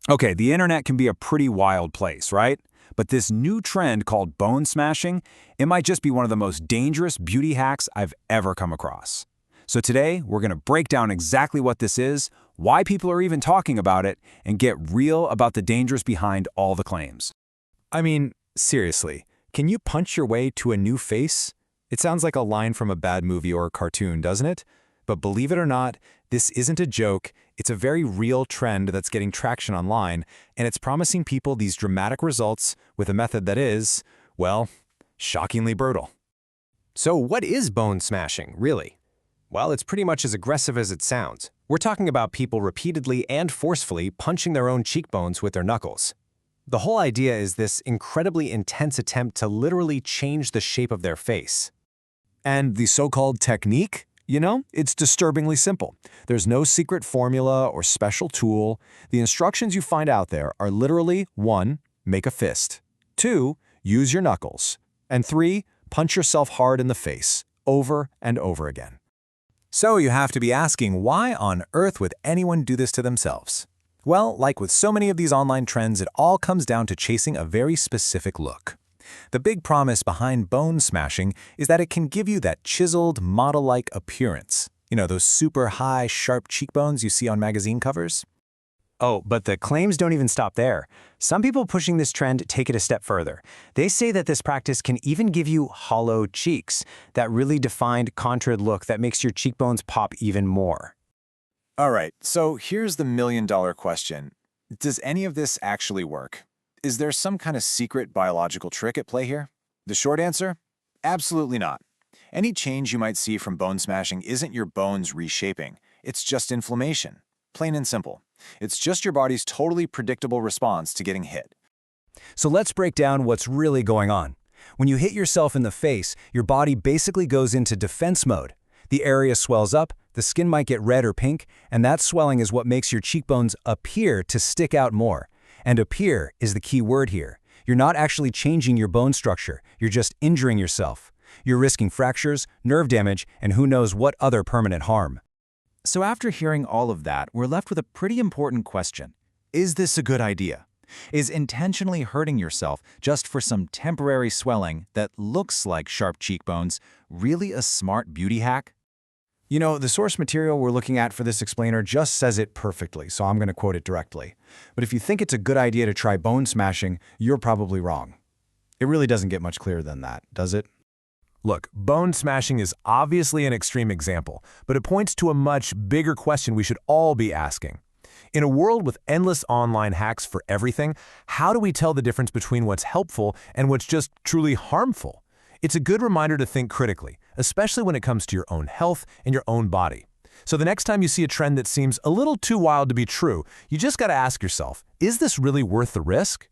Okay, the internet can be a pretty wild place, right? But this new trend called bone smashing, it might just be one of the most dangerous beauty hacks I've ever come across. So today, we're going to break down exactly what this is, why people are even talking about it, and get real about the dangers behind all the claims. I mean, seriously, can you punch your way to a new face? It sounds like a line from a bad movie or a cartoon, doesn't it? But believe it or not, this isn't a joke. It's a very real trend that's getting traction online, and it's promising people these dramatic results with a method that is, well, shockingly brutal. So what is bone smashing, really? Well, it's pretty much as aggressive as it sounds. We're talking about people repeatedly and forcefully punching their own cheekbones with their knuckles. The whole idea is this incredibly intense attempt to literally change the shape of their face. And the so-called technique? You know, it's disturbingly simple. There's no secret formula or special tool. The instructions you find out there are literally 1. Make a fist. 2. Use your knuckles. And 3. Punch yourself hard in the face, over and over again. So you have to be asking, why on earth would anyone do this to themselves? Well, like with so many of these online trends, it all comes down to chasing a very specific look. The big promise behind bone smashing is that it can give you that chiseled, model-like appearance. You know, those super high, sharp cheekbones you see on magazine covers? Oh, but the claims don't even stop there. Some people pushing this trend take it a step further. They say that this practice can even give you hollow cheeks, that really defined, contoured look that makes your cheekbones pop even more. All right, so here's the million-dollar question. Does any of this actually work? Is there some kind of secret biological trick at play here? The short answer? Absolutely not. Any change you might see from bone smashing isn't your bones reshaping. It's just inflammation. Plain and simple. It's just your body's totally predictable response to getting hit. So let's break down what's really going on. When you hit yourself in the face, your body basically goes into defense mode. The area swells up, the skin might get red or pink, and that swelling is what makes your cheekbones appear to stick out more. And appear is the key word here. You're not actually changing your bone structure, you're just injuring yourself. You're risking fractures, nerve damage, and who knows what other permanent harm. So after hearing all of that, we're left with a pretty important question. Is this a good idea? Is intentionally hurting yourself just for some temporary swelling that looks like sharp cheekbones really a smart beauty hack? You know, the source material we're looking at for this explainer just says it perfectly, so I'm going to quote it directly. But if you think it's a good idea to try bone smashing, you're probably wrong. It really doesn't get much clearer than that, does it? Look, bone smashing is obviously an extreme example, but it points to a much bigger question we should all be asking. In a world with endless online hacks for everything, how do we tell the difference between what's helpful and what's just truly harmful? It's a good reminder to think critically, especially when it comes to your own health and your own body. So the next time you see a trend that seems a little too wild to be true, you just got to ask yourself, is this really worth the risk?